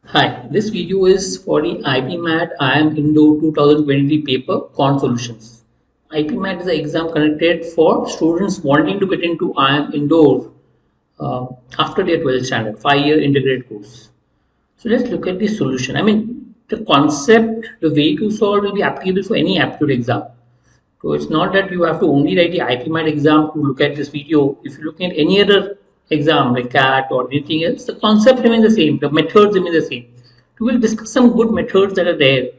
Hi, this video is for the IPMAT Indore 2023 paper Quant Solutions. IPMAT is an exam conducted for students wanting to get into Indore after their 12th standard, 5-year integrated course. So let's look at the solution. The concept, the way to solve will be applicable for any aptitude exam. So it's not that you have to only write the IPMAT exam to look at this video. If you're looking at any other exam like CAT or anything else, the concept remains the same, the methods remain the same. We will discuss some good methods that are there.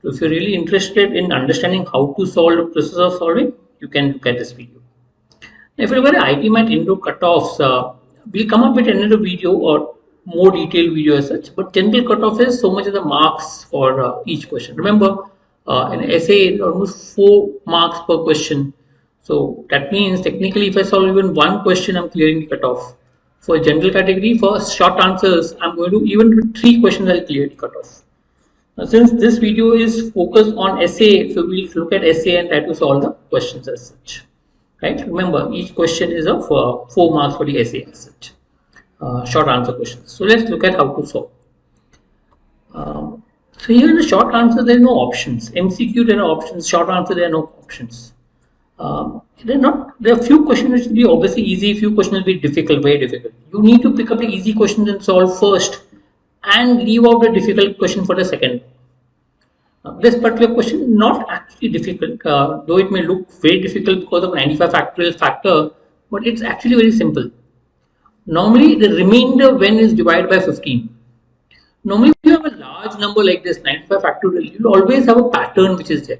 So if you're really interested in understanding how to solve the process of solving, you can look at this video. If you look at the IPMAT Indore cutoffs, we'll come up with another video or more detailed video as such. But general cutoff is so much of the marks for each question. Remember, in essay, almost 4 marks per question. So that means technically, if I solve even one question, I'm clearing the cutoff. For general category, for short answers, I'm going to even with 3 questions, I'll clear the cutoff. Now, since this video is focused on essay, so we'll look at essay and try to solve the questions as such. Right? Remember, each question is of 4 marks for the essay as such. Short answer questions. So let's look at how to solve. So here in the short answer, there are no options. MCQ, there are options. Short answer, there are no options. There are few questions which will be obviously easy, few questions will be difficult, very difficult. You need to pick up the easy questions and solve first and leave out the difficult question for the second. This particular question not actually difficult, though it may look very difficult because of 95 factorial factor, but it's actually very simple. Normally the remainder when is divided by 15. Normally if you have a large number like this 95 factorial, you'll always have a pattern which is there.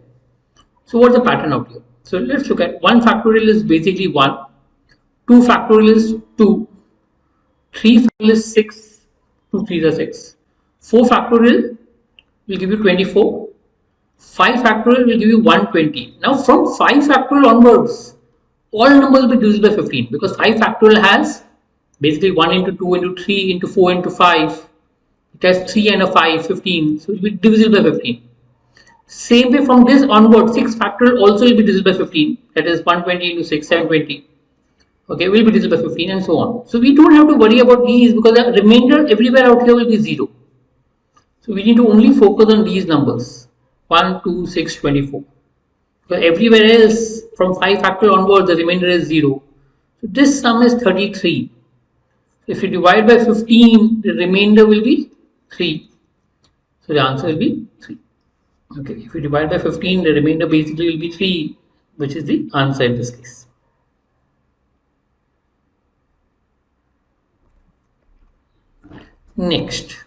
So what's the pattern out here? So let's look at 1 factorial is basically 1, 2 factorial is 2, 3 factorial is 6, 2 3s are 6, 4 factorial will give you 24, 5 factorial will give you 120. Now from 5 factorial onwards, all numbers will be divisible by 15 because 5 factorial has basically 1 into 2 into 3 into 4 into 5. It has 3 and a 5, 15. So it will be divisible by 15. Same way from this onward, 6 factorial also will be divisible by 15. That is 120 into 6, 720. Okay, will be divisible by 15 and so on. So we don't have to worry about these because the remainder everywhere out here will be 0. So we need to only focus on these numbers 1, 2, 6, 24. So everywhere else from 5 factorial onwards the remainder is 0. So this sum is 33. If you divide by 15, the remainder will be 3. So the answer will be 3. Okay, if you divide by 15, the remainder basically will be 3, which is the answer in this case. Next,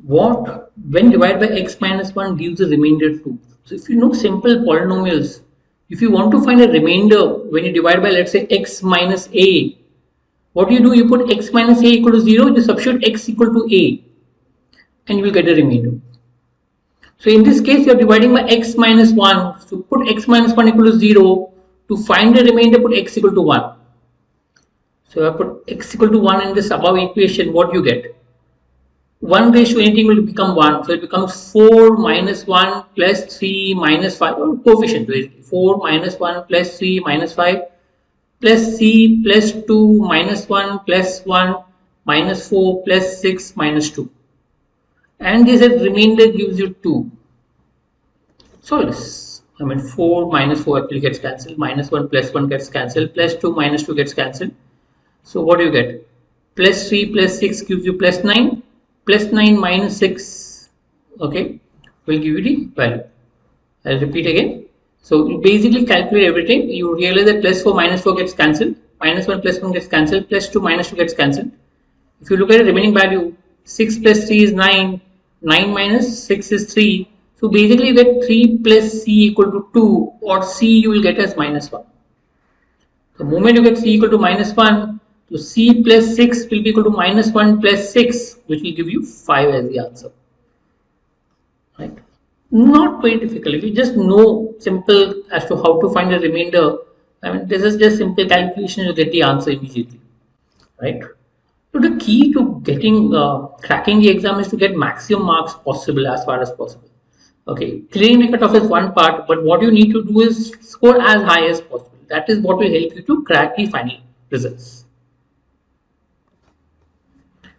when divided by x minus 1 gives the remainder 2. So if you know simple polynomials, if you want to find a remainder when you divide by, let's say, x minus a, what do? You put x minus a equal to 0, you substitute x equal to a, and you will get a remainder. So in this case, you are dividing by x minus 1. So put x minus 1 equal to 0. To find the remainder, put x equal to 1. So I put x equal to 1 in this above equation. What do you get? 1 ratio anything will become 1. So it becomes 4 minus 1 plus 3 minus 5. Or coefficient basically. 4 minus 1 plus 3 minus 5 plus c plus 2 minus 1 plus 1 minus 4 plus 6 minus 2. And this remainder gives you 2. Solve this. 4 minus 4 actually gets cancelled. Minus 1 plus 1 gets cancelled. Plus 2 minus 2 gets cancelled. So what do you get? Plus 3 plus 6 gives you plus 9. Plus 9 minus 6, okay, will give you the value. I'll repeat again. So you basically calculate everything. You realize that plus 4 minus 4 gets cancelled. Minus 1 plus 1 gets cancelled. Plus 2 minus 2 gets cancelled. If you look at the remaining value, 6 plus 3 is 9. 9 minus 6 is 3. So basically you get 3 plus c equal to 2, or c you will get as minus 1. The moment you get c equal to minus 1, so c plus 6 will be equal to minus 1 plus 6, which will give you 5 as the answer. Right? Not very difficult. If you just know simple as to how to find the remainder, this is just simple calculation, you get the answer immediately. Right? So the key to getting cracking the exam is to get maximum marks possible as far as possible. Okay, clearing the cutoff is one part, but what you need to do is score as high as possible. That is what will help you to crack the final results.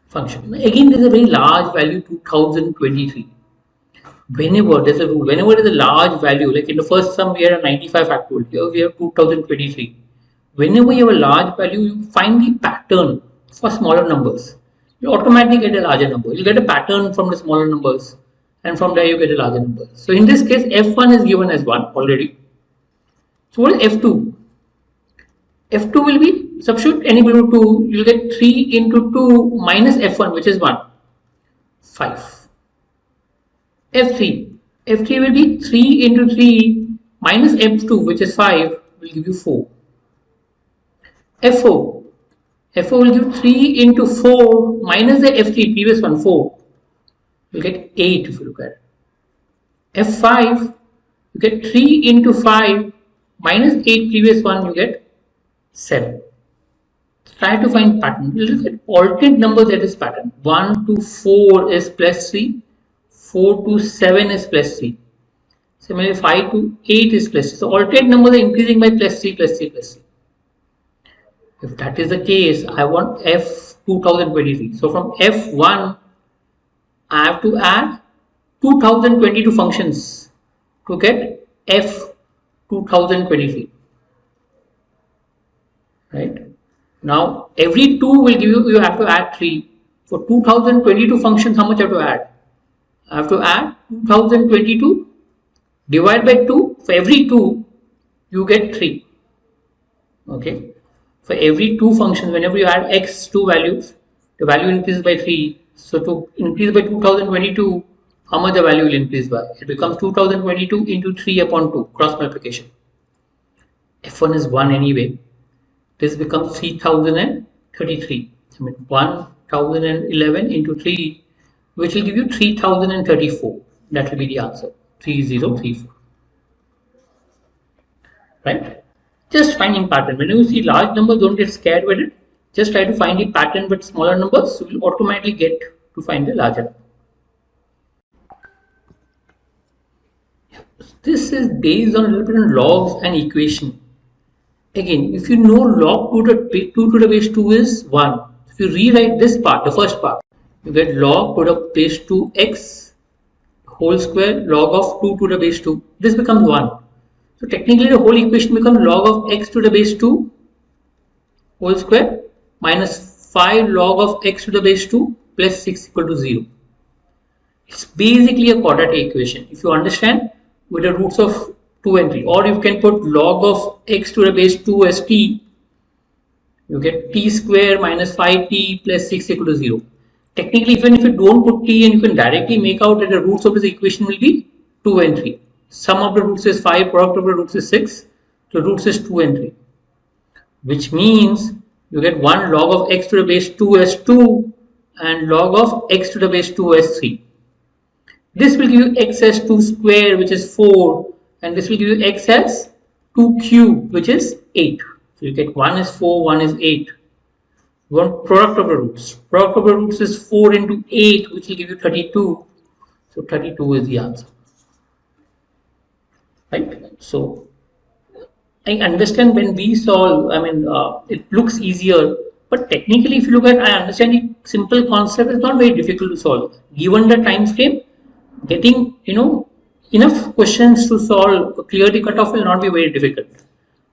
function. Again, there's a very large value 2023. Whenever there's a rule, whenever there's a large value, like in the first sum we had a 95 factorial, here we have 2023. Whenever you have a large value, you find the pattern for smaller numbers. You automatically get a larger number. You get a pattern from the smaller numbers, and from there you get a larger number. So in this case, f1 is given as 1 already. So what is f2? F2 will be, substitute n equal to 2, you'll get 3 into 2 minus f1, which is 1, 5. F3. F3 will be 3 into 3 minus F2, which is 5, will give you 4. F4. F4 will give 3 into 4 minus the F3, previous one, 4. You'll get 8 if you look at it. F5, you get 3 into 5 minus 8, previous one, you get 7. Try to find pattern. You look at alternate numbers that is pattern. 1 to 4 is plus 3. 4 to 7 is plus 3. Similarly, 5 to 8 is plus 3. So alternate numbers are increasing by plus 3, plus 3, plus 3. If that is the case, I want F 2023. So from F1, I have to add 2022 functions to get F 2023. Right? Now, every 2 will give you, you have to add 3. For 2022 functions, how much I have to add? I have to add 2022 divided by 2. For every 2, you get 3. Okay. For every 2 functions, whenever you add x 2 values, the value increases by 3. So to increase by 2022, how much the value will increase by? It becomes 2022 into 3 upon 2, cross multiplication. F1 is 1 anyway. This becomes 3033. I mean 1011 into 3, which will give you 3034. That will be the answer. 3034. Right? Just finding pattern. When you see large numbers, don't get scared with it. Just try to find the pattern with smaller numbers. So you will automatically get to find the larger number. This is based on a little bit on logs and equation. Again, if you know log 2 to the base 2 is 1. If you rewrite this part, the first part, you get log to the base 2x whole square log of 2 to the base 2. This becomes 1. So technically the whole equation becomes log of x to the base 2 whole square minus 5 log of x to the base 2 plus 6 equal to 0. It's basically a quadratic equation. If you understand with the roots of 2 and 3, or you can put log of x to the base 2 as t, you get t square minus 5t plus 6 equal to 0. Technically, even if you don't put t, and you can directly make out that the roots of this equation will be 2 and 3. Sum of the roots is 5, product of the roots is 6. The roots is 2 and 3. Which means you get 1 log of x to the base 2 as 2 and log of x to the base 2 as 3. This will give you x as 2 square, which is 4, and this will give you x as 2 cube, which is 8. So you get 1 is 4, 1 is 8. You want product of the roots. Product of the roots is 4 into 8, which will give you 32. So 32 is the answer. Right? So I understand when we solve, I mean, it looks easier, but technically if you look at, I understand the simple concept is not very difficult to solve. Given the time frame, getting, enough questions to solve, clear the cutoff will not be very difficult.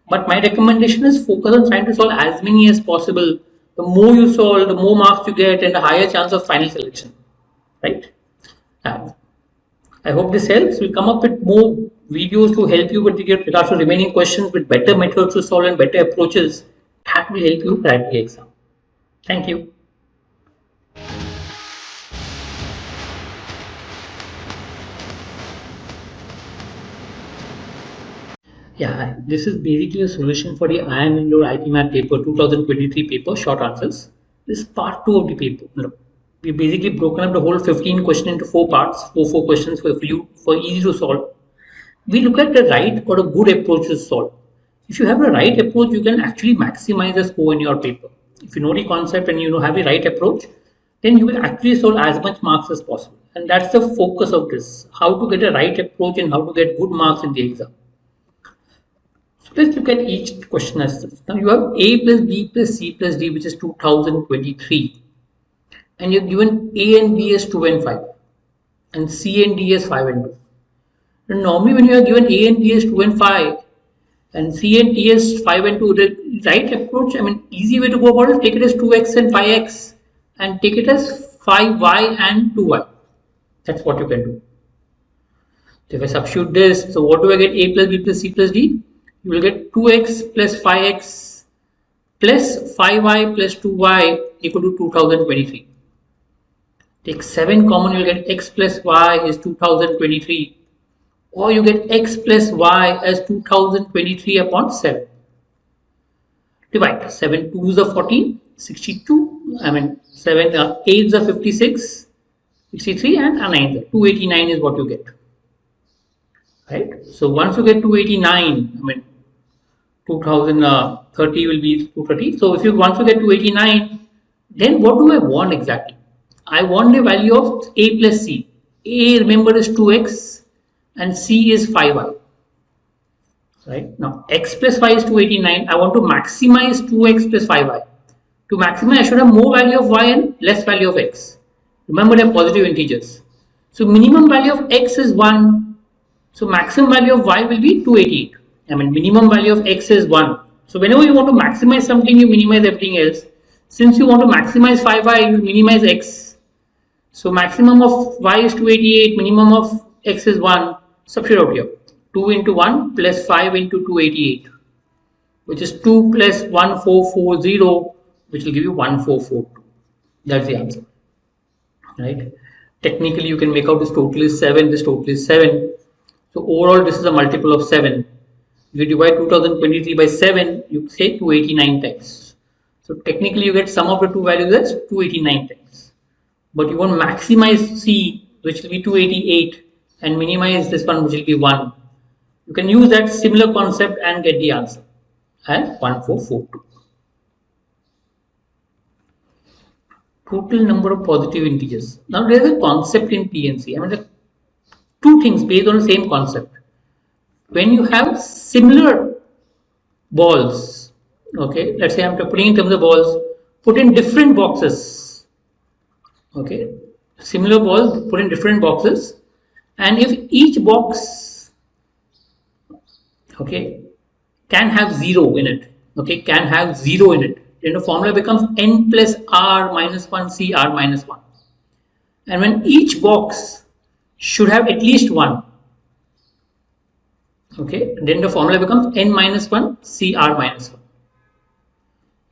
But my recommendation is focus on trying to solve as many as possible. The more you solve, the more marks you get and the higher chance of final selection. Right? I hope this helps. We'll come up with more videos to help you with regards to remaining questions with better methods to solve and better approaches. That will help you crack the exam. Thank you. Yeah, this is basically a solution for the IIM Indore IPMAT paper 2023 paper, short answers. This is part 2 of the paper. We've basically broken up the whole 15 question into 4 parts, 4 questions for you, for easy to solve. We look at the right or a good approach to solve. If you have a right approach, you can actually maximize the score in your paper. If you know the concept and you have the right approach, then you will actually solve as much marks as possible. And that's the focus of this, how to get a right approach and how to get good marks in the exam. So let's look at each question as such. Now you have A plus B plus C plus D, which is 2023. and you're given A and B as 2 and 5 and C and D as 5 and 2. And normally when you are given A and B as 2 and 5 and C and D as 5 and 2, the right approach, I mean easy way to go about it, take it as 2x and 5x and take it as 5y and 2y. That's what you can do. So if I substitute this, so what do I get? A plus B plus C plus D? You will get 2x plus 5x plus 5y plus 2y equal to 2023. Take 7 common, you will get x plus y is 2023. Or you get x plus y as 2023 upon 7. Divide. 7 2s are 14, 62. I mean 7 8s are 56, 63 and 9. 289 is what you get. Right. So once you get 289, I mean 2030 will be 230. So if you once you get 289, then what do I want exactly? I want the value of A plus C. A, remember, is 2x and C is 5y. Right. Now x plus y is 289. I want to maximize 2x plus 5y. To maximize, I should have more value of y and less value of x. Remember, they are positive integers. So minimum value of x is 1. So maximum value of y will be 288. I mean minimum value of x is 1. So whenever you want to maximize something, you minimize everything else. Since you want to maximize 5y, you minimize x. So maximum of y is 288, minimum of x is 1. Substitute out here. 2 into 1 plus 5 into 288, which is 2 plus 1440, which will give you 1442. That's the answer. Right? Technically, you can make out this total is 7, this total is 7. So overall, this is a multiple of 7. If you divide 2023 by 7, you say 289 times. So technically, you get sum of the two values as 289 times. But you want to maximize C, which will be 288, and minimize this one, which will be 1. You can use that similar concept and get the answer as 1442. Total number of positive integers. Now there is a concept in PNC. I mean, the two things based on the same concept. When you have similar balls, okay, let's say I'm putting in terms of balls, put in different boxes. Okay, similar balls put in different boxes, and if each box, okay, can have 0 in it, okay, can have 0 in it, then the formula becomes n plus r minus 1 c r minus 1. And when each box should have at least 1, okay, then the formula becomes n minus 1 c r minus 1.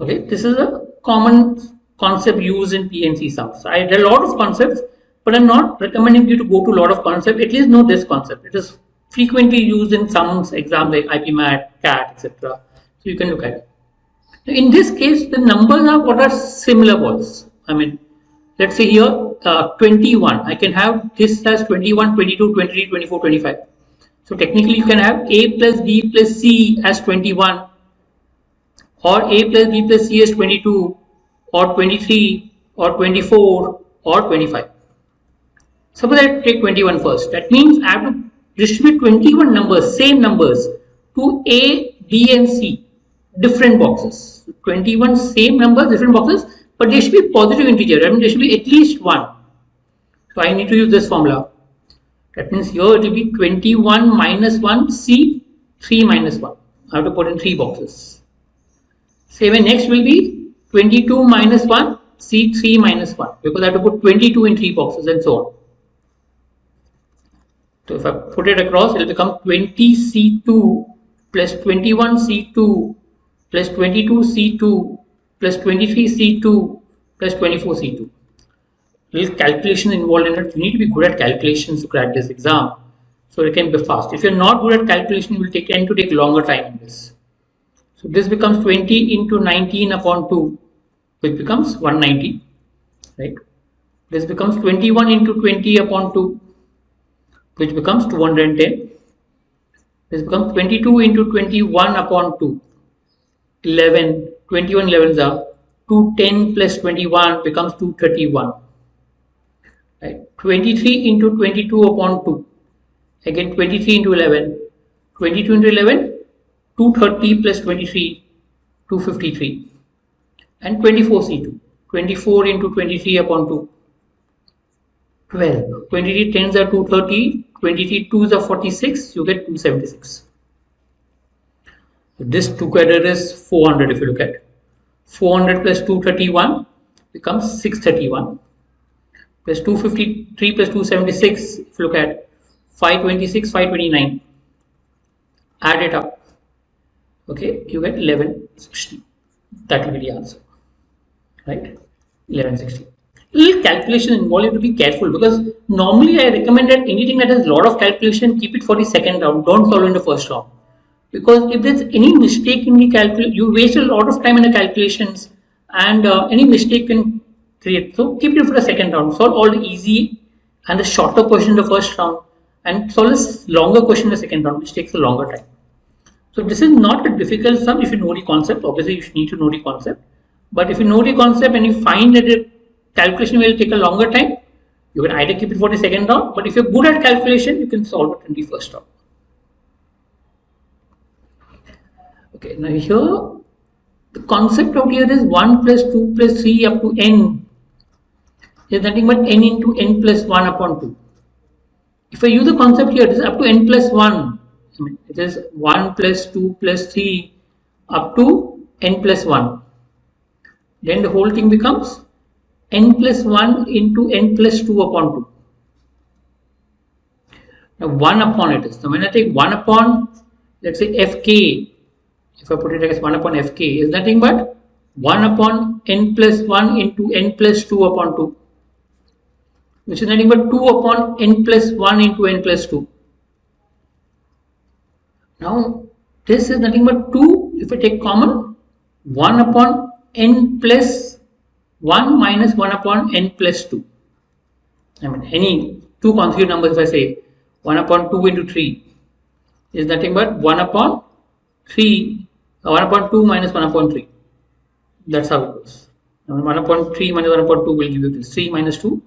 Okay, this is a common concept used in PNC sums. I read a lot of concepts, but I'm not recommending you to go to a lot of concepts. At least know this concept. It is frequently used in sums exams like IPMAT, CAT, etc. So you can look at it. In this case, the numbers are what are similar balls. I mean, let's say here 21. I can have this as 21, 22, 23, 24, 25. So technically, you can have A plus B plus C as 21, or A plus B plus C as 22, or 23, or 24, or 25. Suppose I take 21 first. That means I have to distribute 21 numbers, same numbers, to A, B, and C, different boxes. 21 same numbers, different boxes, but they should be positive integer. I mean, there should be at least 1. So I need to use this formula. That means here it will be 21 minus 1, C, 3 minus 1. I have to put in 3 boxes. Same way, next will be 22 minus 1, C, 3 minus 1, because I have to put 22 in 3 boxes and so on. So if I put it across, it will become 20C2 plus 21C2 plus 22C2 plus 23C2 plus 24C2. Little calculation involved in it. You need to be good at calculations to crack this exam, so it can be fast. If you're not good at calculation, it will tend to take longer time in this. So this becomes 20 into 19 upon 2, which becomes 190, right? This becomes 21 into 20 upon 2, which becomes 210. This becomes 22 into 21 upon 2, 11, 21 11s are 210 plus 21 becomes 231. Right? 23 into 22 upon 2, again 23 into 11, 22 into 11, 230 plus 23, 253, and 24C2. 24 into 23 upon 2. 12. 23 tens are 230. 23 twos are 46. You get 276. So this together is 400 if you look at. 400 plus 231 becomes 631. Plus 253 plus 276 if you look at 526, 529. Add it up. Okay, you get 1160. That will be the answer. Right? 1160. Little calculation involved, you have to be careful because normally I recommend that anything that has a lot of calculation, keep it for the second round. Don't solve in the first round. Because if there's any mistake in the calculation, you waste a lot of time in the calculations and any mistake can create. So keep it for the second round. Solve all the easy and the shorter question in the first round and solve a longer question in the second round, which takes a longer time. So this is not a difficult sum if you know the concept. Obviously, you need to know the concept. But if you know the concept and you find that the calculation will take a longer time, you can either keep it for the second round. But if you're good at calculation, you can solve it in the first round. Okay, now here the concept out here is 1 plus 2 plus 3 up to n is nothing but n into n plus 1 upon 2. If I use the concept here, it is up to n plus 1. I mean, it is 1 plus 2 plus 3 up to n plus 1. Then the whole thing becomes n plus 1 into n plus 2 upon 2. Now 1 upon it is. So when I take 1 upon, let's say fk, if I put it as 1 upon fk, is nothing but 1 upon n plus 1 into n plus 2 upon 2, which is nothing but 2 upon n plus 1 into n plus 2. Now this is nothing but 2, if I take common, 1 upon n plus 1 minus 1 upon n plus 2. I mean any two consecutive numbers, if I say 1 upon 2 into 3 is nothing but 1 upon 3, 1 upon 2 minus 1 upon 3. That's how it goes. 1 upon 3 minus 1 upon 2 will give you this 3 minus 2.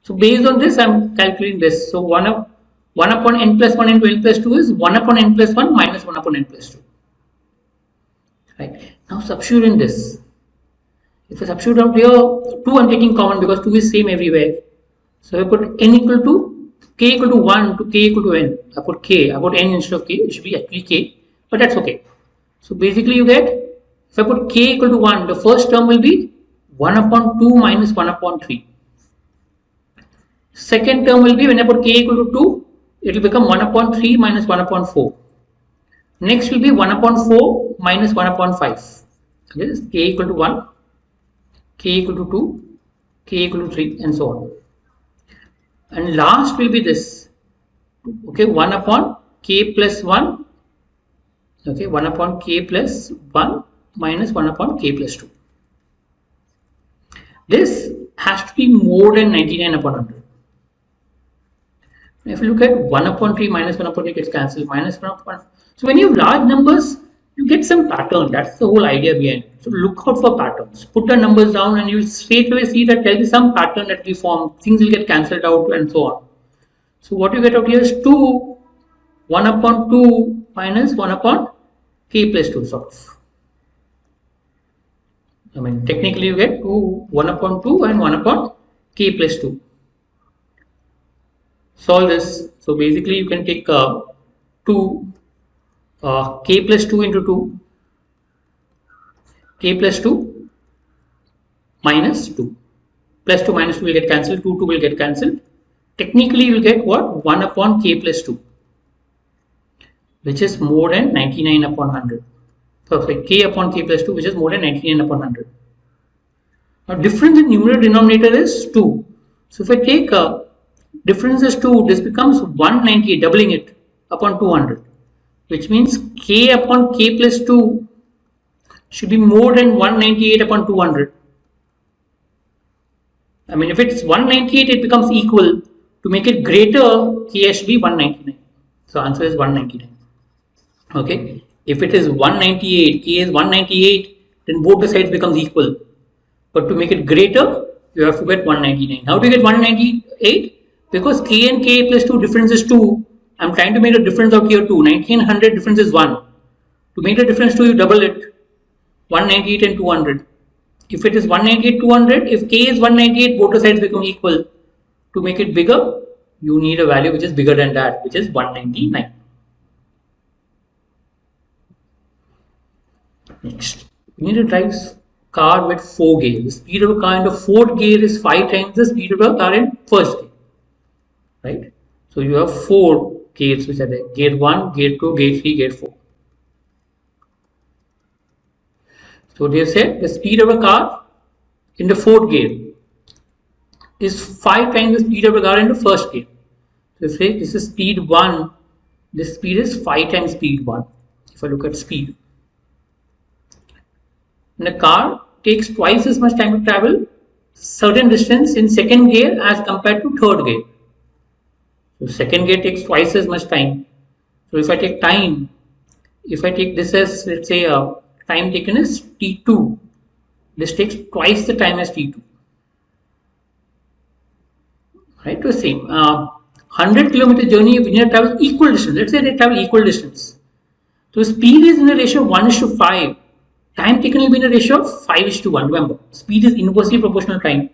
So based on this, I am calculating this. So 1 upon n plus 1 into n plus 2 is 1 upon n plus 1 minus 1 upon n plus 2. Right. Now substitute in this. If I substitute out here, 2 I am taking common because 2 is same everywhere. So I put n equal to k equal to 1 to k equal to n. I put k, I put n instead of k. It should be actually k, but that's okay. So basically you get, if I put k equal to 1, the first term will be 1 upon 2 minus 1 upon 3. Second term will be, when I put k equal to 2, it will become 1 upon 3 minus 1 upon 4. Next will be 1 upon 4 minus 1 upon 5. Okay, this is k equal to 1, k equal to 2, k equal to 3 and so on. And last will be this, okay, 1 upon k plus 1. Okay, 1 upon k plus 1 minus 1 upon k plus 2. This has to be more than 99 upon 100. If you look at 1 upon 3 minus 1 upon 3 gets cancelled, minus 1 upon. So when you have large numbers, you get some pattern. That's the whole idea behind it. So look out for patterns. Put the numbers down and you will straight away see that there will be some pattern that will form. Things will get cancelled out and so on. So what you get out here is 2, 1 upon 2 minus 1 upon k plus 2 sort of. I mean technically you get 2, 1 upon 2 and 1 upon k plus 2. Solve this. So basically you can take 2 k plus 2 into 2, k plus 2 minus 2, plus 2 minus 2 will get cancelled, 2 will get cancelled. Technically you will get what? 1 upon k plus 2, which is more than 99 upon 100. Perfect. K upon k plus 2, which is more than 99 upon 100. Now difference in numerator denominator is 2. So if I take difference is 2, this becomes 198, doubling it upon 200, which means k upon k plus 2 should be more than 198 upon 200. I mean if it's 198, it becomes equal. To make it greater, k has to be 199. So answer is 199. Okay. If it is 198, k is 198, then both the sides becomes equal. But to make it greater, you have to get 199. How do you get 198? Because k and k plus 2 difference is 2. I'm trying to make a difference out here 2. 90 and 100 difference is 1. To make the difference 2, you double it. 198 and 200. If it is 198, 200, if k is 198, both the sides become equal. To make it bigger, you need a value which is bigger than that, which is 199. Next, we need to drive car with 4 gears. The speed of a car in the fourth gear is 5 times the speed of a car in first gear. Right? So you have 4 gears which are there. Gear 1, gear 2, gear 3, gear 4. So they said the speed of a car in the fourth gear is 5 times the speed of a car in the first gear. So say this is speed 1, this speed is 5 times speed 1. If I look at speed. And a car takes twice as much time to travel certain distance in second gear as compared to third gear. So second gear takes twice as much time. So if I take time, if I take this as, let's say, time taken is T2, this takes twice the time as T2. Right, to the same 100-kilometer journey, we need to travel equal distance. Let's say they travel equal distance. So speed is in a ratio of 1:5. Time taken will be in a ratio of 5:1. Remember, speed is inversely proportional to time.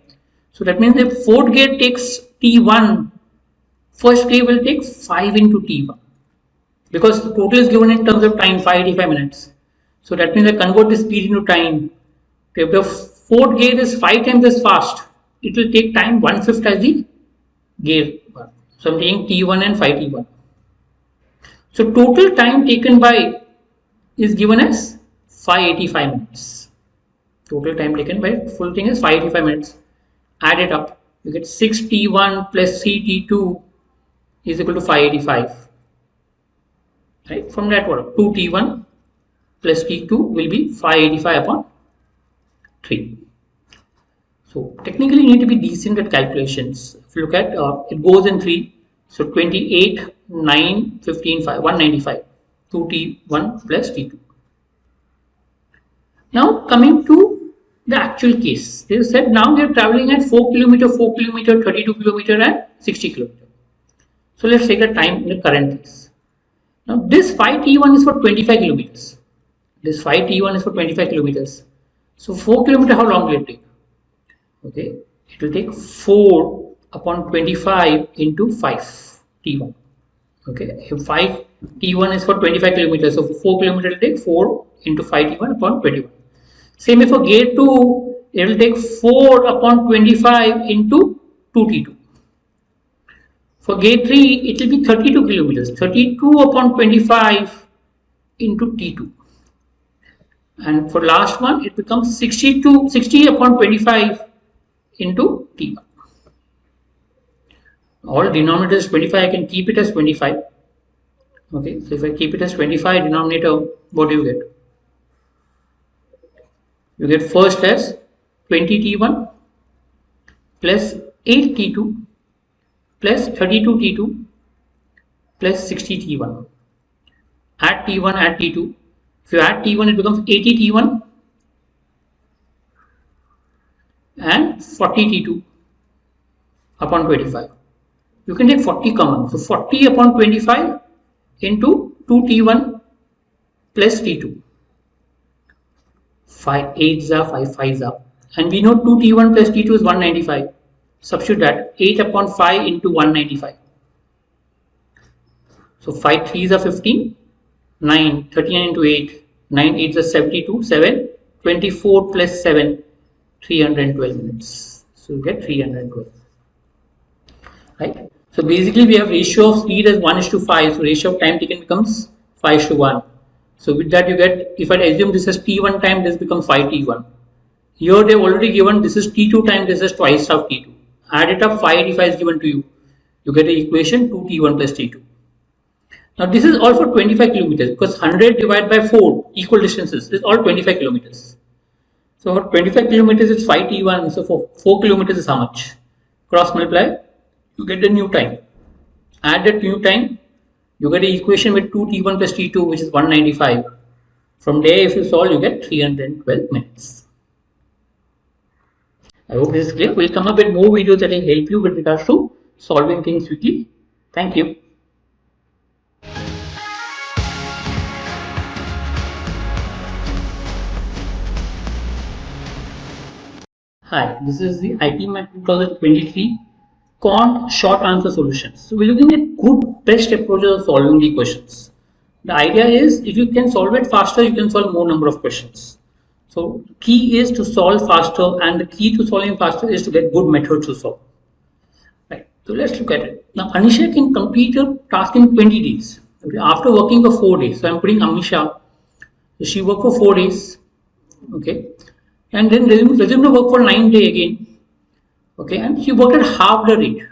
So that means if fourth gear takes T1, first gear will take 5 into T1. Because the total is given in terms of time, 585 minutes. So that means I convert the speed into time. If the fourth gear is 5 times as fast, it will take time 1/5 as the gear 1. So I'm taking T1 and 5T1. So total time taken by is given as 585 minutes. Total time taken by full thing is 585 minutes. Add it up. You get 6T1 plus 3T2 is equal to 585. Right? From that, what? 2T1 plus T2 will be 585 upon 3. So technically you need to be decent at calculations. If you look at it goes in 3. So 28, 9, 15, 5, 195. 2T1 plus T2. Now coming to the actual case. They said now we are traveling at 4 kilometer, 4 kilometer, 32 kilometer and 60 kilometer. So let's take the time in the current case. Now this 5T1 is for 25 kilometers. This 5T1 is for 25 kilometers. So 4 kilometer, how long will it take? Okay, it will take 4 upon 25 into 5T1. Okay, if 5T1 is for 25 kilometers, so 4 kilometers will take 4 into 5T1 upon 21. Same if for gear 2, it will take 4 upon 25 into 2T2. For gear 3, it will be 32 kilometers, 32 upon 25 into T2. And for last one, it becomes 60 upon 25 into T1. All denominator is 25, I can keep it as 25. Okay, so if I keep it as 25 denominator, what do you get? You get first as 20T1 plus 8T2 plus 32T2 plus 60T1. Add T1, add T2. If you add T1, it becomes 80T1 and 40T2 upon 25. You can take 40 common. So 40 upon 25 into 2T1 plus T2. 5 8s are 5 5s are. And we know 2T1 plus T2 is 195. Substitute that 8 upon 5 into 195. So 5 3s are 15. 9, 39 into 8, 9 8s are 72, 7, 24 plus 7, 312 minutes. So you get 312. Right? So basically we have ratio of speed as 1:5. So ratio of time taken becomes 5:1. So with that you get, if I assume this is T1 time, this becomes 5T1. Here they have already given this is T2 time, this is twice of T2. Add it up, 585 is given to you. You get the equation 2T1 plus T2. Now this is all for 25 kilometers because 100 divided by 4 equal distances is all 25 kilometers. So for 25 kilometers it's 5T1. So for 4 kilometers is how much? Cross multiply, you get the new time. Add that new time, you get the equation with 2T1 plus T2 which is 195. From there if you solve you get 312 minutes. I hope this is clear. We'll come up with more videos that will help you with regards to solving things quickly. Thank you. Hi, this is the IPMAT 2023 Quant short answer solutions. So we're looking at good best approaches of solving the questions. The idea is if you can solve it faster, you can solve more number of questions. So key is to solve faster, and the key to solving faster is to get good methods to solve. Right. So let's look at it. Now Anisha can complete a task in 20 days. Okay. After working for 4 days. So I'm putting Anisha. So she worked for 4 days. Okay. And then resume to work for 9 days again. Okay, and she worked at half the rate,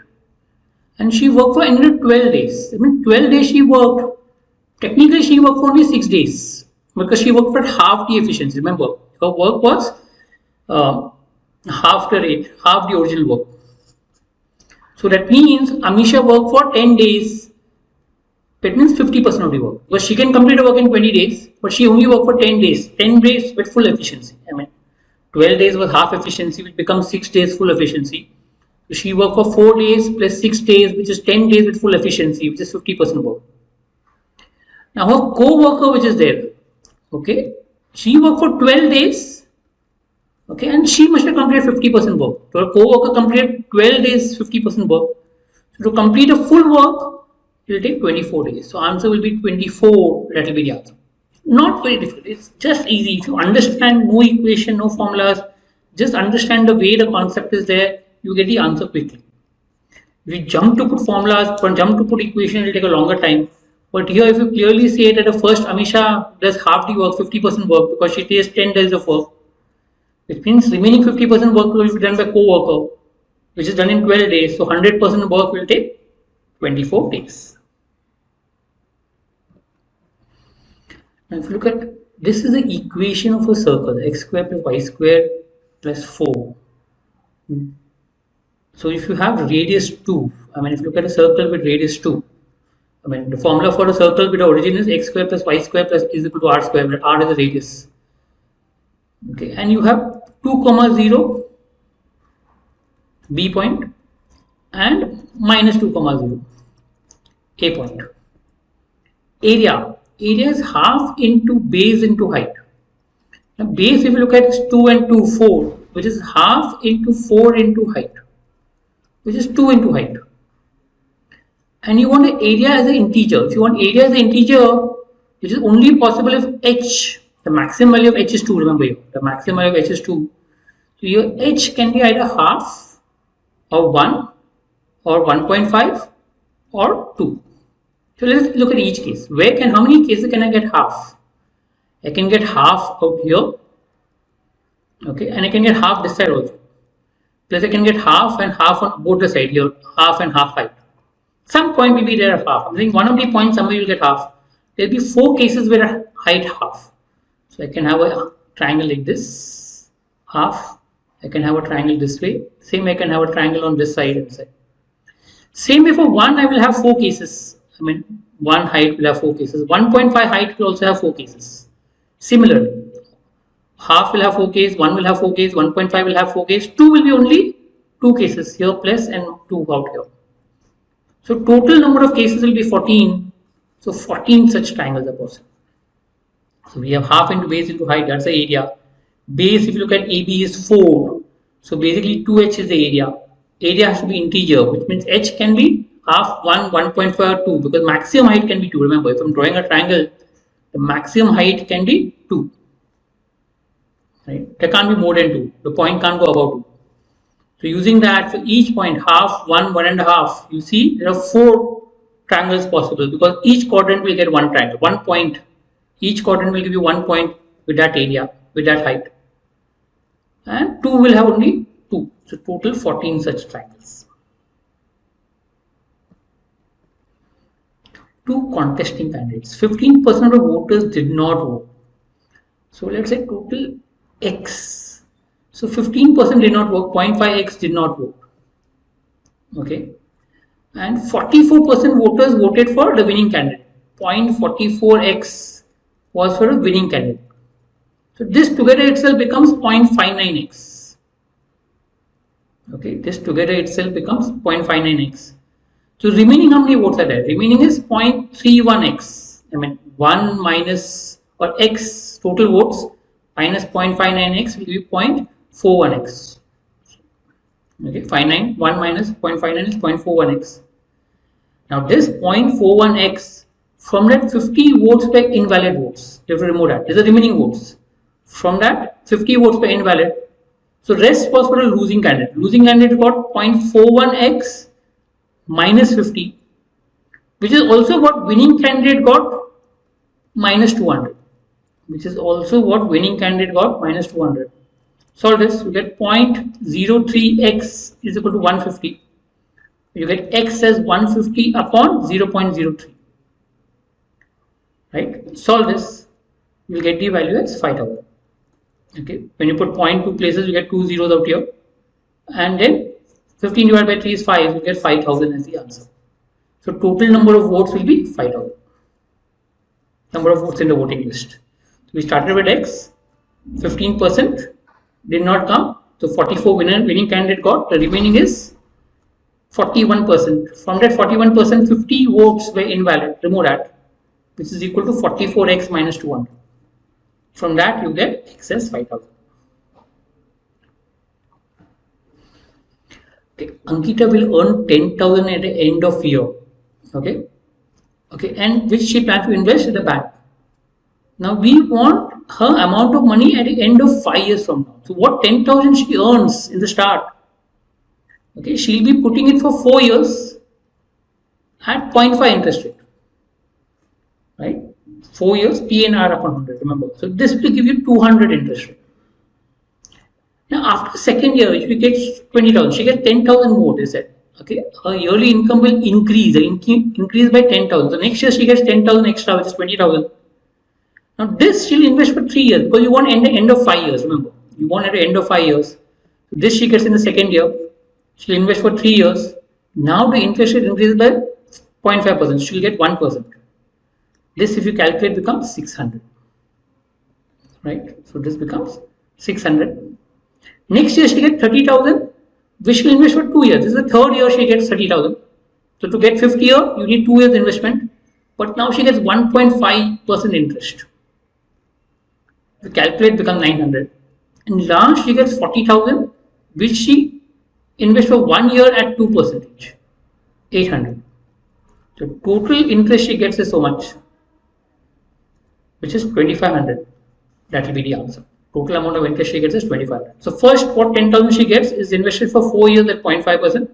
and she worked for another 12 days. I mean, 12 days she worked. Technically, she worked for only 6 days because she worked for half the efficiency. Remember, her work was uh, half the rate, half the original work. So that means Amisha worked for 10 days. That means 50% of the work. Because she can complete the work in 20 days, but she only worked for 10 days. 10 days with full efficiency. I mean, 12 days was half efficiency, which becomes 6 days full efficiency. So she worked for 4 days plus 6 days, which is 10 days with full efficiency, which is 50% work. Now her co-worker, which is there, okay, she worked for 12 days, okay, and she must have completed 50% work. So her co-worker completed 12 days, 50% work. So to complete a full work, it will take 24 days. So answer will be 24, that will be the answer. Not very difficult, it's just easy. If you understand, no equation, no formulas, just understand the way the concept is there, you get the answer quickly. If you jump to put formulas, jump to put equation, it will take a longer time. But here, if you clearly say that the first Amisha does half the work, 50% work, because she takes 10 days of work, which means remaining 50% work will be done by co-worker, which is done in 12 days. So 100% work will take 24 days. Now, if you look at this, is the equation of a circle: x square plus y square plus 4. So if you have radius 2, I mean, if you look at a circle with radius 2, I mean, the formula for a circle with the origin is x square plus y square plus is equal to r square, where r is the radius. Okay, and you have 2 comma 0 b point and minus 2 comma 0 a point. Area is half into base into height. Now base, if you look at, is 2 and 2, 4, which is half into 4 into height, which is 2 into height. And you want the area as an integer. If you want area as an integer, which is only possible if h, the maximum value of h is 2, remember here, the maximum value of h is 2. So your h can be either half or 1 or 1.5 or 2. So let's look at each case. How many cases can I get half? I can get half out here, okay, and I can get half this side also. Plus I can get half and half on both the side here, half and half height. Some point will be there of half. I'm saying one of the points somewhere you'll get half. There'll be 4 cases where height half. So I can have a triangle like this, half. I can have a triangle this way. Same, I can have a triangle on this side and side. Same way for 1, I will have 4 cases. I mean, 1 height will have 4 cases. 1.5 height will also have 4 cases. Similarly, half will have 4 cases, 1 will have 4 cases, 1.5 will have 4 cases, 2 will be only 2 cases here plus and 2 out here. So total number of cases will be 14. So 14 such triangles are possible. So we have half into base into height, that's the area. Base, if you look at AB, is 4. So basically 2h is the area. Area has to be integer, which means h can be half, 1, 1.5, 2, because maximum height can be 2. Remember, if I'm drawing a triangle, the maximum height can be 2. Right? There can't be more than 2. The point can't go above 2. So using that, for each point, half, 1, 1.5, you see there are 4 triangles possible, because each quadrant will get 1 triangle, 1 point. Each quadrant will give you 1 point with that area, with that height. And 2 will have only 2. So total 14 such triangles. 2 contesting candidates. 15% of the voters did not vote. So let's say total X. So 15% did not vote, 0.5x did not vote. Okay. And 44% voters voted for the winning candidate. 0.44x was for a winning candidate. So this together itself becomes 0.59x. Okay, this together itself becomes 0.59x. So remaining, how many votes are there? Remaining is 0.31x. I mean 1 minus or x total votes minus 0.59x will be 0.41x. Okay, 59, 1 minus 0.59 is 0.41x. Now this 0.41x, from that 50 votes were invalid votes. You have to remove that. These are remaining votes. From that 50 votes were invalid. So rest was for a losing candidate. Losing candidate got 0.41x minus 50, which is also what winning candidate got minus 200. Which is also what winning candidate got minus 200. Solve this, you get 0.03x is equal to 150. You get x as 150 upon 0.03. Right? Solve this, you will get the value as 5,000. Okay, when you put 0.2 places, you get 2 zeros out here. And then 15 divided by 3 is 5, you get 5,000 as the answer. So total number of votes will be 5,000. Number of votes in the voting list. So we started with x, 15% did not come. So 44 winning candidate got. The remaining is 41%. From that 41%, 50 votes were invalid. Remove that, which is equal to 44x minus 200. From that you get x as 5,000. Okay, Ankita will earn 10,000 at the end of year. Okay, and which she plans to invest in the bank. Now we want her amount of money at the end of 5 years from now. So what 10,000 she earns in the start? Okay, she'll be putting it for 4 years at 0.5 interest rate. Right? 4 years PNR upon 100. Remember. So this will give you 200 interest rate. Now after second year, if she gets 20,000, she gets 10,000 more. They said. Okay, her yearly income will increase. Increase by 10,000. So next year she gets 10,000 extra, which is 20,000. Now this she'll invest for 3 years because you want at the end of 5 years. Remember, you want at the end of 5 years. So this she gets in the second year. She'll invest for 3 years. Now the interest rate increases by 0.5%. She'll get 1%. This, if you calculate, becomes 600. Right? So this becomes 600. Next year she gets 30,000, which she'll invest for 2 years. This is the third year she gets 30,000. So to get 50 year, you need 2 years investment. But now she gets 1.5% interest. The calculate becomes 900. And last she gets 40,000, which she invests for 1 year at 2%, 800. So total interest she gets is so much, which is 2,500. That will be the answer. Total amount of interest she gets is 2,500. So first, what 10,000 she gets is invested for 4 years at 0.5%.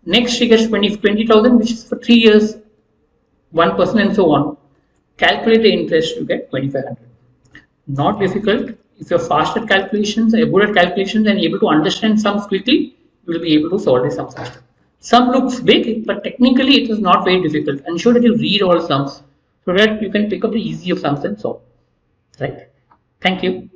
Next, she gets 20,000, which is for 3 years, 1%, and so on. Calculate the interest, you get 2,500. Not difficult. If you're fast at calculations, good at calculations, and able to understand sums quickly, you will be able to solve the sums faster. Sum looks big, but technically it is not very difficult. Ensure that you read all sums so that you can pick up the easy of sums and solve. Right? Thank you.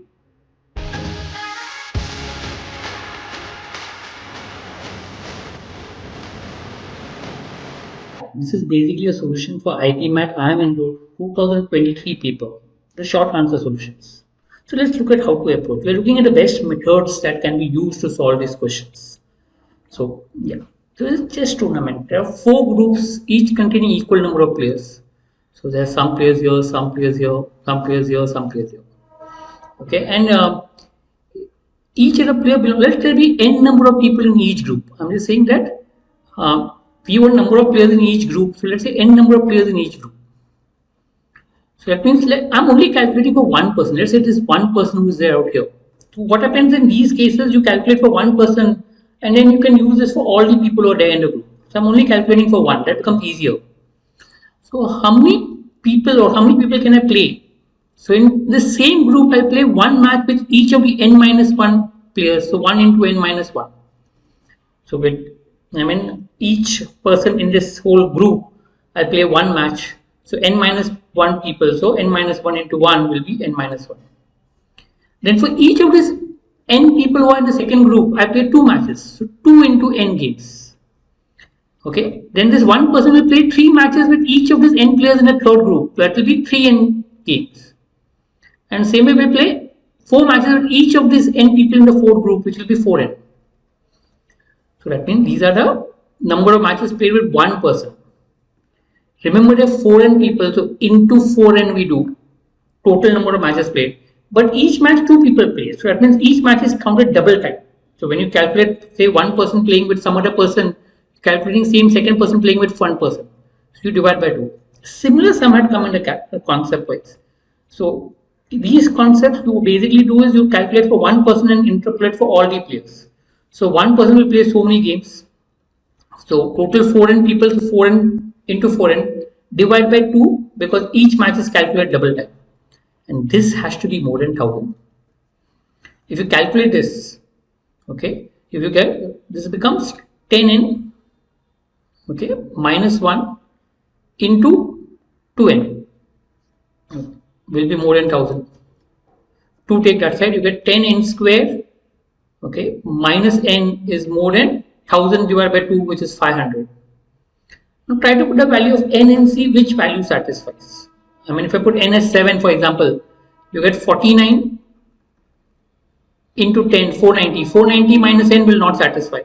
This is basically a solution for IPMAT Indore 2023 paper. The short answer solutions. So let's look at how to approach. We're looking at the best methods that can be used to solve these questions. So yeah, so it's chess tournament. There are 4 groups, each containing equal number of players. So there are some players here, some players here, some players here, some players here. Okay, and each of the player belongs. Let there be n number of people in each group. I'm just saying that we want number of players in each group. So let's say n number of players in each group. So that means I'm only calculating for one person. Let's say it is one person who is there out here. So what happens in these cases? You calculate for one person, and then you can use this for all the people who are there in the group. So I'm only calculating for one. That becomes easier. So how many people can I play? So in the same group, I'll play one match with each of the n minus 1 players. So 1 into n minus 1. So each person in this whole group, I play one match. So n minus 1 people. So n minus 1 into 1 will be n minus 1. Then for each of these n people who are in the second group, I play 2 matches. So 2 into n games. Okay. Then this one person will play 3 matches with each of these n players in the third group. So that will be 3n games. And same way we play 4 matches with each of these n people in the fourth group, which will be 4n. So that means these are the number of matches played with one person. Remember there are 4n people, so into 4n we do total number of matches played. But each match 2 people play. So that means each match is counted double time. So when you calculate, say, one person playing with some other person, calculating same second person playing with one person, so you divide by 2. Similar sum had come in the concept wise. So these concepts you basically do is you calculate for one person and interpolate for all the players. So one person will play so many games. So total 4n people, 4n into 4n, divide by 2 because each match is calculated double time. And this has to be more than 1000. If you calculate this, okay, if you get, this becomes 10n, okay, minus 1 into 2n, will be more than 1000. 2 take that side, you get 10n square, okay, minus n is more than 1000 divided by 2, which is 500. Now try to put the value of n and see which value satisfies. I mean, if I put n as 7, for example, you get 49 into 10, 490. 490 minus n will not satisfy.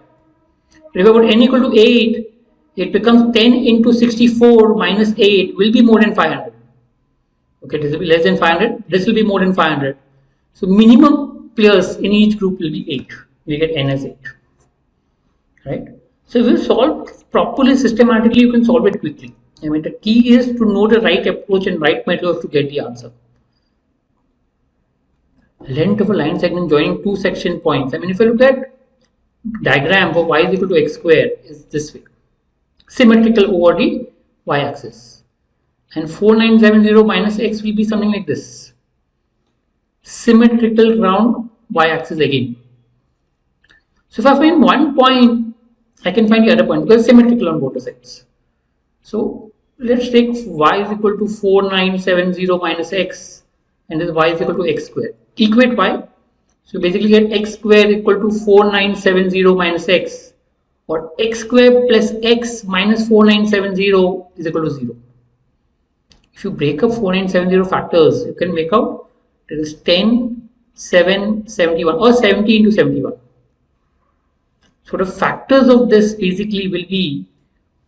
If I put n equal to 8, it becomes 10 into 64 minus 8 will be more than 500. Okay, this will be less than 500. This will be more than 500. So minimum players in each group will be 8. We get n as 8. Right? So if you solve properly, systematically, you can solve it quickly. I mean, the key is to know the right approach and right method to get the answer. Length of a line segment joining two section points. I mean, if you look at diagram for y is equal to x square is this way, symmetrical over the y-axis, and 4970 minus x will be something like this, symmetrical round y-axis again. So if I find one point, I can find the other point because it's symmetrical on both the sides. So let's take y is equal to 4970 minus x, and this y is equal to x square. Equate y. So basically get x square equal to 4970 minus x, or x square plus x minus 4970 is equal to 0. If you break up 4970 factors, you can make out there is 10, 7, 71 or 70 into 71. So the factors of this basically will be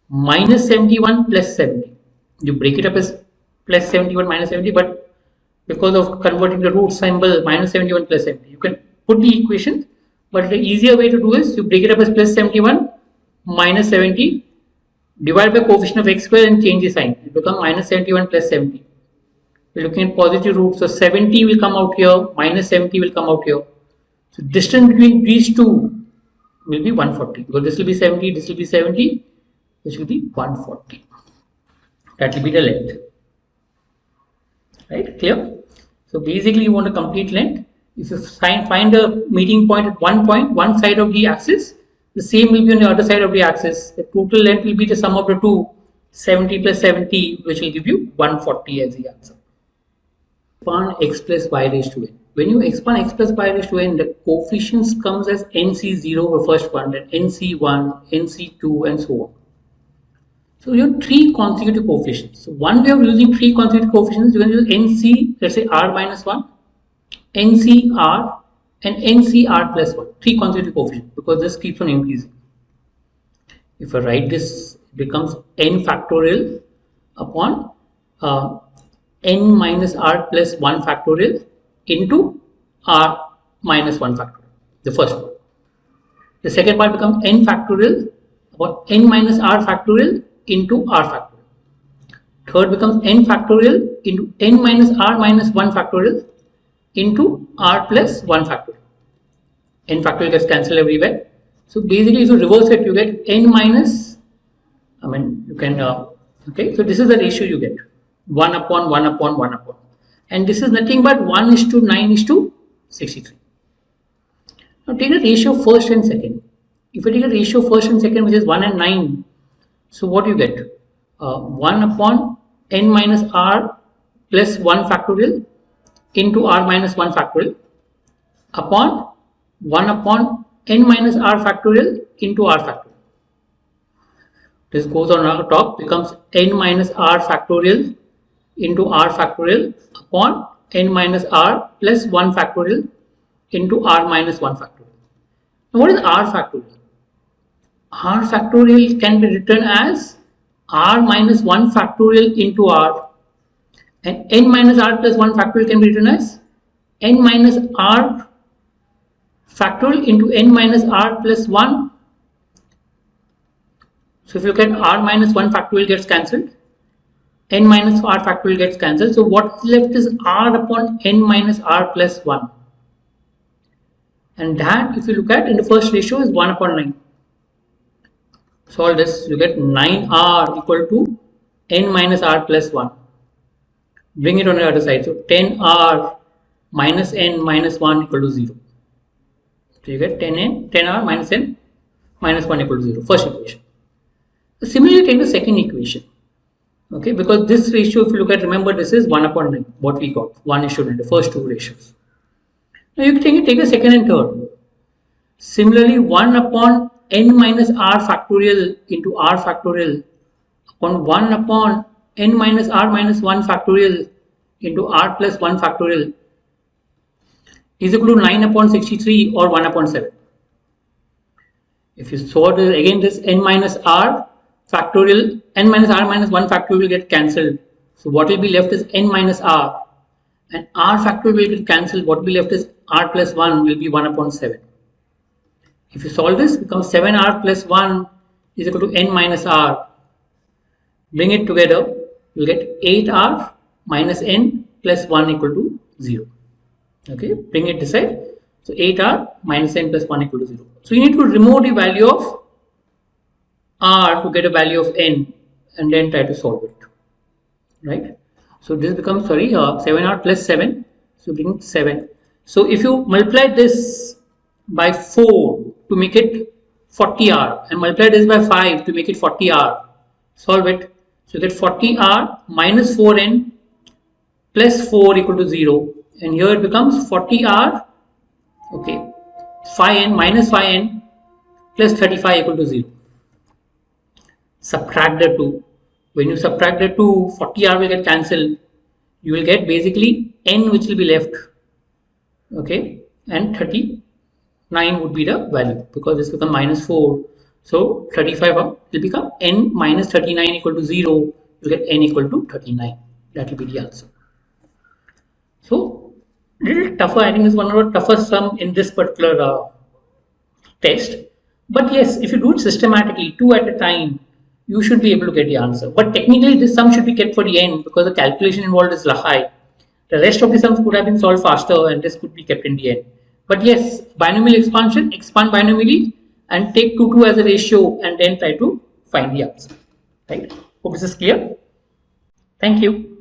minus 71 plus 70. You break it up as plus 71 minus 70, but because of converting the root symbol, minus 71 plus 70. You can put the equation, but the easier way to do is you break it up as plus 71 minus 70, divide by coefficient of x square and change the sign. It becomes minus 71 plus 70. We're looking at positive roots, so 70 will come out here, minus 70 will come out here. So distance between these two will be 140, because this will be 70, this will be 70, which will be 140. That will be the length. Right, clear? So basically you want a complete length. If you find a meeting point at one point, one side of the axis, the same will be on the other side of the axis. The total length will be the sum of the two, 70 plus 70, which will give you 140 as the answer. Expand x plus y raised to n. When you expand x plus y raised to n, the coefficients comes as nc0 for first one, then nc1, nc2 and so on. So you have three consecutive coefficients. So one way of using three consecutive coefficients, you can use nc, let's say r minus 1, ncr and ncr plus 1. Three consecutive coefficients, because this keeps on increasing. If I write this, it becomes n factorial upon n minus r plus 1 factorial into r minus 1 factorial. The first one. The second part becomes n factorial upon n minus r factorial into r factorial. Third becomes n factorial into n minus r minus 1 factorial into r plus 1 factorial. N factorial gets cancelled everywhere. So basically, if you reverse it, you get n minus, I mean, you can, okay, so this is the ratio you get, 1 upon 1 upon 1 upon. And this is nothing but 1:9:63. Now take the ratio of first and second. If you take a ratio of first and second, which is 1 and 9, so what you get? 1 upon n minus r plus 1 factorial into r minus 1 factorial upon 1 upon n minus r factorial into r factorial. This goes on our top, becomes n minus r factorial into r factorial upon n minus r plus 1 factorial into r minus 1 factorial. Now what is r factorial? R factorial can be written as r minus 1 factorial into r, and n minus r plus 1 factorial can be written as n minus r factorial into n minus r plus 1. So if you look at r minus 1 factorial gets cancelled, n minus r factorial gets cancelled. So what's left is r upon n minus r plus 1. And that, if you look at in the first ratio, is 1 upon 9. Solve this, you get 9r equal to n minus r plus 1. Bring it on the other side. So 10r minus n minus 1 equal to 0. So you get 10r minus n minus 1 equal to 0. First equation. Similarly, take the second equation. Okay, because this ratio, if you look at, remember, this is 1 upon 9, what we got, 1:9, the first two ratios. Now you can take the second and third. Similarly, 1 upon n minus r factorial into r factorial upon 1 upon n minus r minus 1 factorial into r plus 1 factorial is equal to 9 upon 63 or 1 upon 7. If you solve this, again this n minus r factorial, n minus r minus 1 factorial will get cancelled. So what will be left is n minus r, and r factorial will get cancelled. What will be left is r plus 1 will be 1 upon 7. If you solve this, it becomes 7r plus 1 is equal to n minus r. Bring it together, you will get 8r minus n plus 1 equal to 0. Okay, bring it this side. So 8r minus n plus 1 equal to 0. So you need to remove the value of r to get a value of n and then try to solve it. Right? So this becomes, 7r plus 7. So bring 7. So if you multiply this by 4 to make it 40r and multiply this by 5 to make it 40r, solve it. So you get 40r minus 4n plus 4 equal to 0, and here it becomes 40r, okay, 5n minus 5n plus 35 equal to 0. Subtract the 2. When you subtract the 2, 40r will get cancelled. You will get basically n which will be left, okay, and 39 would be the value because this becomes minus 4. So 35 will become n minus 39 equal to 0. You get n equal to 39. That will be the answer. So a little tougher. I think this is one of the toughest sum in this particular test. But yes, if you do it systematically, 2 at a time, you should be able to get the answer. But technically, this sum should be kept for the end because the calculation involved is high. The rest of the sums could have been solved faster, and this could be kept in the end. But yes, binomial expansion, expand binomially and take 2, 2 as a ratio and then try to find the answer. Right? Hope this is clear. Thank you.